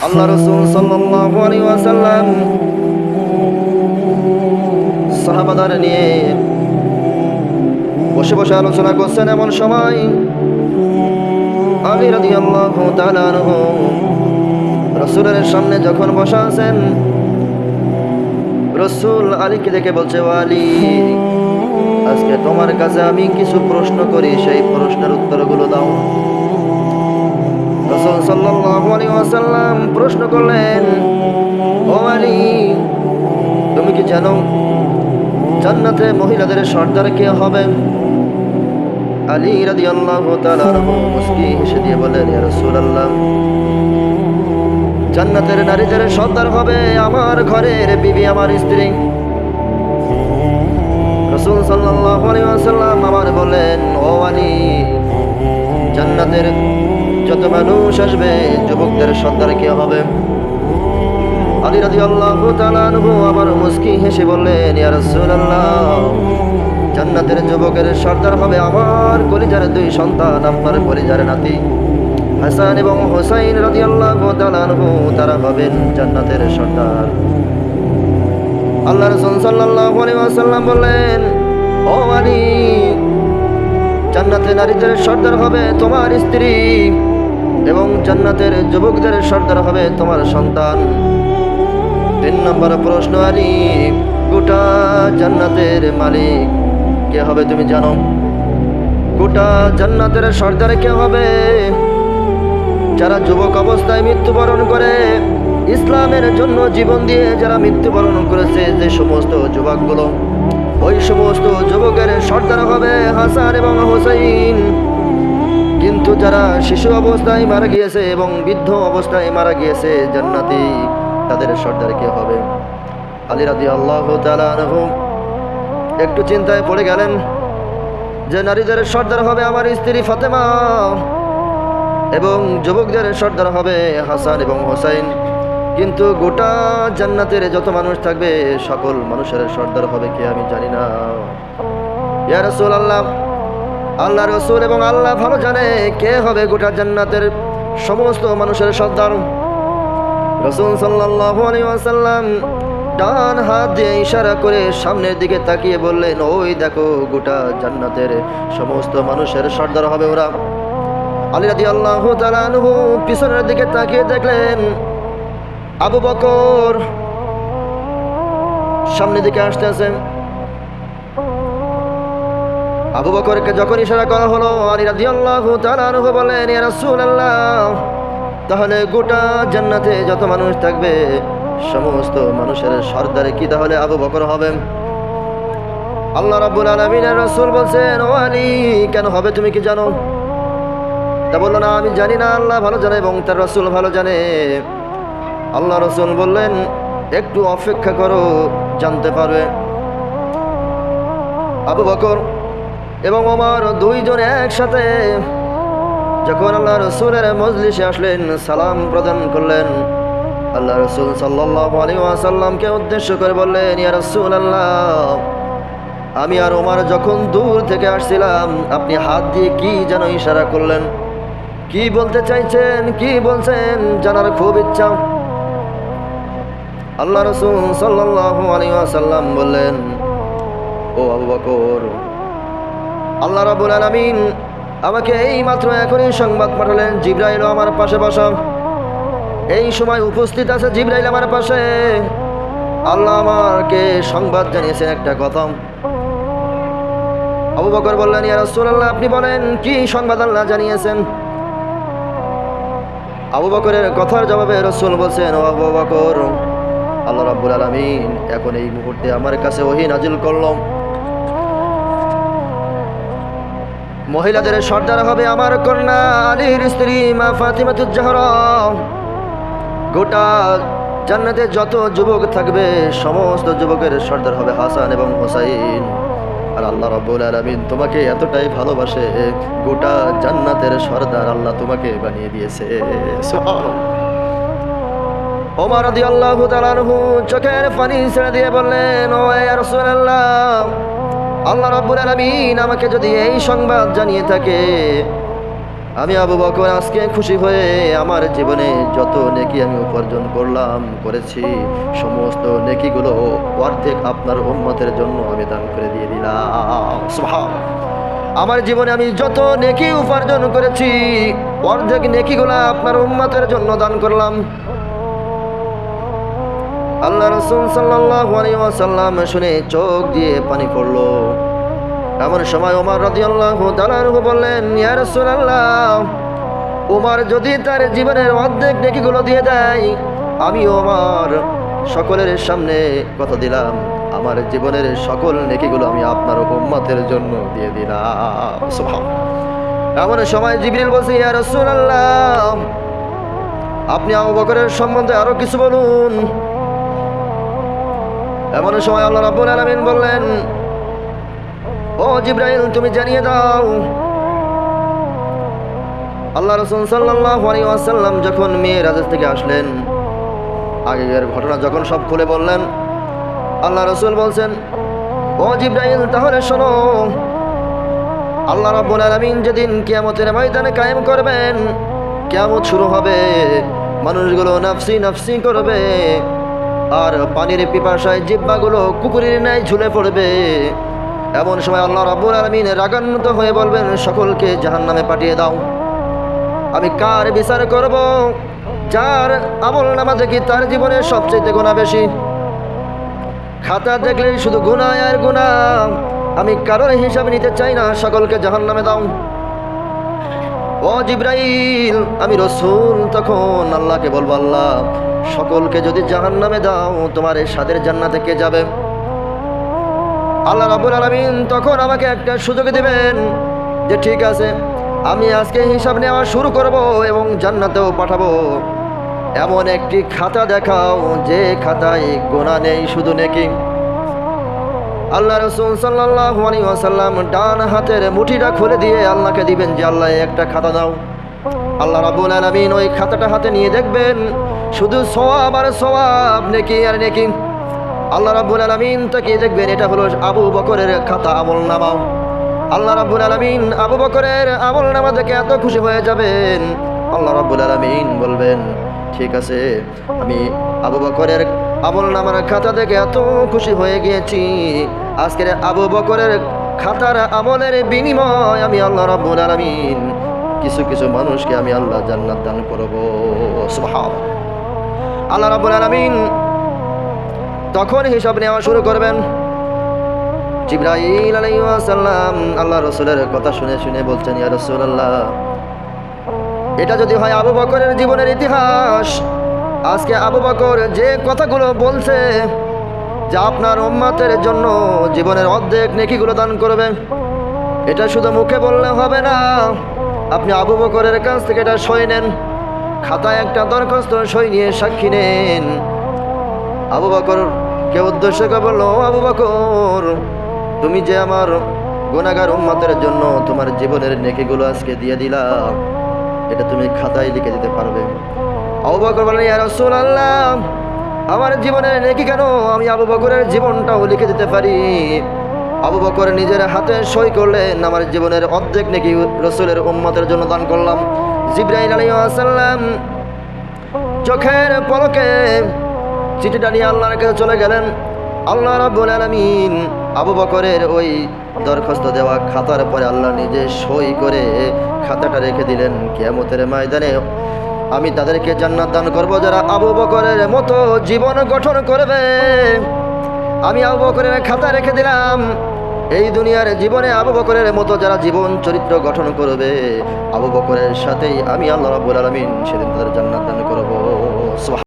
আল্লাহ রাসূল সাল্লাল্লাহু আলাইহি ওয়াসাল্লাম সাহাবাদের নিয়ে বসে বসে আলোচনা করছেন। এমন সময় আলী রাদিয়াল্লাহু তাআলা আনহু রাসূলের সামনে যখন বসা আছেন, রাসূল আলীকে দেখে বলছে, ও আলী, আজকে তোমার কাছে আমি কিছু প্রশ্ন করি, সেই প্রশ্নের উত্তরগুলো দাও। রাসূল সাল্লাল্লাহু আলাইহি ওয়াসাল্লাম প্রশ্ন করলেন, ও আলী, তুমি কি জানো জান্নাতে মহিলাদের সর্দার কে হবে? আলী রাদিয়াল্লাহু তাআলা আনহু মুস্কি হেসে দিয়ে বলেন, ইয়া রাসূলুল্লাহ, জান্নাতের নারীদের সর্দার হবে আমার ঘরের বিবি, আমার স্ত্রী। রাসূল সাল্লাল্লাহু আলাইহি ওয়াসাল্লাম আবার বলেন, ও আলী, জান্নাতের যত মানুষ আসবে যুবকদের সর্দার কে হবে? আলী রাদিয়াল্লাহু তাআলা আনহু আবার মুস্কি হেসে বললেন, ইয়া রাসূলুল্লাহ, জান্নাতের যুবকের সর্দার হবে আমার কলিজার দুই সন্তান, আপনার কলিজার নাতি হাসান এবং হুসাইন রাদিয়াল্লাহু তাআলা আনহু, তারা হবেন জান্নাতের সর্দার। আল্লাহ রাসূল সাল্লাল্লাহু আলাইহি ওয়াসাল্লাম বললেন, ও আলী, জান্নাতের নারীদের সর্দার হবে তোমার স্ত্রী এবং জান্নাতের যুবকদের সর্দার হবে তোমার সন্তান। 3 নম্বর প্রশ্ন, আলী, গোটা জান্নাতের মালিক কে হবে তুমি জানো? গোটা জান্নাতের সর্দার কে হবে? যারা যুবক অবস্থায় মৃত্যুবরণ করে, ইসলামের জন্য জীবন দিয়ে যারা মৃত্যুবরণ করেছে, যে সমস্ত যুবকগুলো, ওই সমস্ত যুবকের সর্দার হবে হাসান এবং হুসাইন। কিন্তু যারা শিশু অবস্থায় মারা গিয়েছে এবং বৃদ্ধ অবস্থায় মারা গিয়েছে জান্নাতি, তাদের সর্দার কে হবে? আলী রাদিয়াল্লাহু তাআলা আনহু একটু চিন্তায় পড়ে গেলেন যে নারীদের সর্দার হবে আমার স্ত্রী ফাতেমা এবং যুবকদের সর্দার হবে হাসান এবং হুসাইন, কিন্তু গোটা জান্নাতের যত মানুষ থাকবে সকল মানুষের সর্দার হবে কে আমি জানি না। ইয়া রাসূলুল্লাহ, আল্লাহ রাসূল এবং আল্লাহ ভালো জানে কে হবে গোটা জান্নাতের সমস্ত মানুষের সর্দার। রাসূল সাল্লাল্লাহু আলাইহি ওয়াসাল্লাম ডান হাত দিয়ে ইশারা করে সামনের দিকে তাকিয়ে বললেন, ওই দেখো, গোটা জান্নাতের সমস্ত মানুষের সর্দার হবে ওরা। আলী রাদিয়াল্লাহু তাআলা আনহু পিছনের দিকে তাকিয়ে দেখলেন আবু বকর সামনের দিকে আসতেছেন। আবু বকরকে যখন ইশারা করা হলো, আলী রাদিয়াল্লাহু তাআলা আনহু বলেন, ইয়া রাসূলুল্লাহ, তাহলে গোটা জান্নাতে যত মানুষ থাকবে সমস্ত মানুষের সর্দার কি তাহলে আবু বকর হবেন? আল্লাহ রাব্বুল আলামিনের রাসূল বলছেন, ও আলী, কেন হবে তুমি কি জানো? তা বলল, না, আমি জানি না, আল্লাহ ভালো জানে এবং তার রাসূল ভালো জানে। আল্লাহ রাসূল বললেন, একটু অপেক্ষা করো, জানতে পারবে। আবু বকর এবং ওমর দুইজন একসাথে যখন আল্লাহ রাসূলের মজলিসে আসলেন, সালাম প্রদান করলেন। আল্লাহ রাসূল সাল্লাল্লাহু আলাইহি ওয়াসাল্লামকে উদ্দেশ্য করে বললেন, ইয়া রাসূলুল্লাহ, আমি আর ওমর যখন দূর থেকে আসছিলাম, আপনি হাত দিয়ে কি যেন ইশারা করলেন, কি বলতে চাইছেন, কি বলছেন জানার খুব ইচ্ছা। আল্লাহ রাসূল সাল্লাল্লাহু আলাইহি ওয়াসাল্লাম বললেন, ও আবু বকর, আল্লাহ রাব্বুল আলামিন আমাকে এই মাত্র এখনই সংবাদ পাঠালেন, জিবরাইল আমার পাশে বসা। এই সময় উপস্থিত আছে জিবরাইল আমার পাশে। আল্লাহ আমাকে সংবাদ জানিয়েছেন একটা কথা। আবু বকর বললেন, ইয়া রাসূলুল্লাহ, আপনি বলেন কি সংবাদ আল্লাহ জানিয়েছেন? আবু বকরের কথার জবাবে রাসূল বলছেন, ও আবু বকর, আল্লাহ রাব্বুল আলামিন এখন এই মুহূর্তে আমার কাছে ওহী নাজিল করলেন, মহিলাদের সর্দার হবে আমার কন্যা আলীর স্ত্রী মা ফাতিমাতুজ জাহরা। গোটা জান্নাতে যত যুবক থাকবে সমস্ত যুবকের সর্দার হবে হাসান এবং হুসাইন। আর আল্লাহ রাব্বুল আলামিন তোমাকে এতটাই ভালোবাসে, গোটা জান্নাতের সর্দার আল্লাহ তোমাকে বানিয়ে দিয়েছে। সুবহানাল্লাহ। ওমর রাদিয়াল্লাহু তাআলা আনহু চোখের পানি ছেড়ে দিয়ে বললেন, ও ইয়া রাসূলুল্লাহ, আল্লাহ রাব্বুল আলামিন আমাকে যদি এই সংবাদ জানিয়ে থাকে, আমি আবু বকর আজকে খুশি হয়ে আমার জীবনে যত নেকি আমি উপার্জন করেছি, সমস্ত নেকিগুলো অর্ধেক আপনার উম্মতের জন্য আমি দান করে দিয়ে দিলাম। সুবহানাল্লাহ। আমার জীবনে আমি যত নেকি উপার্জন করেছি অর্ধেক নেকিগুলো আপনার উম্মতের জন্য দান করলাম। আল্লাহ রাসূল সাল্লাল্লাহু আলাইহি ওয়াসাল্লাম শুনে চোখ দিয়ে পানি পড়লো। এমন সময় ওমর রাদিয়াল্লাহু তাআলা আনহু বললেন, ইয়া রাসূলুল্লাহ, ওমর যদি তার জীবনের অর্ধেক নেকিগুলো দিয়ে দেয়, আমি ওমর সকলের সামনে কথা দিলাম, আমার জীবনের সকল নেকিগুলো আমি আপনার উম্মতের জন্য দিয়ে দিলাম। সুবহানাল্লাহ। এমন সময় জিবরিল বলছে, ইয়া রাসূলুল্লাহ, আপনি আবু বকরের সম্বন্ধে আরো কিছু বলুন। এমন সময় আল্লাহ রাব্বুল আলামিন বললেন, ও জিবরাইল, তুমি জানিয়ে দাও। আল্লাহ রাসূল সাল্লাল্লাহু আলাইহি ওয়াসাল্লাম যখন মিরাজ থেকে আসলেন, আগের ঘটনা যখন সব খুলে বললেন, আল্লাহ রাসূল বলছেন, ও জিবরাইল, তাহলে শোনো, আল্লাহ রাব্বুল আলামিন যেদিন কিয়ামতের ময়দানে কায়েম করবেন, কিয়ামত শুরু হবে, মানুষগুলো নাফসি নাফসি করবে, আর পানির পিপাসায় জিহ্বাগুলো কুকুরের ন্যায় ঝুলে পড়বে। এমন সময় আল্লাহ রাব্বুল আলামিন রাগান্বিত হয়ে বলবেন, সকলকে জাহান্নামে পাঠিয়ে দাও। আমি কার বিচার করব? যার আমল নামা দেখি তার জীবনের সবচেয়ে গুনাহ বেশি, খাতা দেখলেই শুধু গুনাহ আর গুনাহ, আমি কারোর হিসাব নিতে চাই না, সকলকে জাহান্নামে দাও। ও জিবরাইল, আমি রাসূল তখন আল্লাহকে বলবো, আল্লাহ, সকলকে যদি জাহান্নামে দাও, তোমার এই সাদের জান্নাতে কে যাবে? আল্লাহ রাব্বুল আলামিন তখন আমাকে একটা সুযোগ দিবেন যে ঠিক আছে, আমি আজকে হিসাব নেওয়া শুরু করব এবং জান্নাতেও পাঠাবো। এমন একটি খাতা দেখাও যে খাতায় গুনাহ নেই, শুধু নেকি। আল্লাহ রাসূল সাল্লাল্লাহু আলাইহি ওয়াসাল্লাম ডান হাতের মুঠিটা খুলে দিয়ে আল্লাহকে দিবেন যে আল্লাহ একটা খাতা দাও। আল্লাহ রাব্বুল আলামিন ওই খাতাটা হাতে নিয়ে দেখবেন শুধু সওয়াব আর সওয়াব, নেকি আর নেকি। আল্লাহ রাব্বুল আলামিন তাকিয়ে দেখবেন এটা হলো আবু বকরের খাতা, আমল নামা। আল্লাহ রাব্বুল আলামিন আবু বকরের আমল নামা দেখে এত খুশি হয়ে যাবেন, আল্লাহ রাব্বুল আলামিন বলবেন, ঠিক আছে, আমি আবু বকরের আমল নামার খাতা দেখে এত খুশি হয়ে গিয়েছি, আজকের আবু বকরের খাতার আমলের বিনিময় আমি আল্লাহ রাব্বুল আলামিন কিছু কিছু মানুষকে আমি আল্লাহ জান্নাত দান করব। সুবহানাল্লাহ। আল্লাহ রাব্বুল আলামিন তখন হিসাব নেওয়া শুরু করবেন। জিবরাইল আলাইহিস সালাম আল্লাহ রাসূলের কথা শুনে শুনে বলছেন, ইয়া রাসূলুল্লাহ, এটা যদি হয় আবু বকরের জীবনের ইতিহাস, আজকে আবু বকর যে কথাগুলো বলছে যে আপনার উম্মতের জন্য জীবনের অর্ধেক নেকিগুলো দান করবে, এটা শুধু মুখে বললে হবে না, আপনি আবু বকরের কাছ থেকে এটা সই নেন, খাতায় একটা দরখাস্ত সই নিয়ে সাক্ষী নেন। আবু বকর কে উদ্দেশ্য করে বলল, আবু বকর, তুমি যে আমার গুনাহগার উম্মতের জন্য তোমার জীবনের নেকিগুলো আজকে দিয়ে দিলা, এটা তুমি খাতায় লিখে দিতে পারবে? আবু বকর বললেন, ইয়া রাসূলুল্লাহ, আমার জীবনের নেকি কেন, আমি আবু বকরের জীবনটাও লিখে দিতে পারি। আবু বকর নিজের হাতে সই করলেন, আমার জীবনের অর্ধেক নেকি রাসূলের উম্মতের জন্য দান করলাম। জিবরাইল আলাইহিস সালাম চোখের পলকে চিঠিটা নিয়ে আল্লাহর কাছে চলে গেলেন। আল্লাহ রাব্বুল আলামিন আবু বকরের ওই দরখাস্ত দেওয়া খাতার পরে আল্লাহ নিজে সই করে খাতাটা রেখে দিলেন। কিয়ামতের ময়দানে আমি তাদেরকে জান্নাত দান করব যারা আবু বকরের মতো জীবন গঠন করবে। আমি আবু বকরের খাতা রেখে দিলাম, এই দুনিয়ার জীবনে আবু বকরের মতো যারা জীবন চরিত্র গঠন করবে, আবু বকরের সাথেই আমি আল্লাহ রাব্বুল আলামিন সেদিন তাদের জান্নাত দান করব।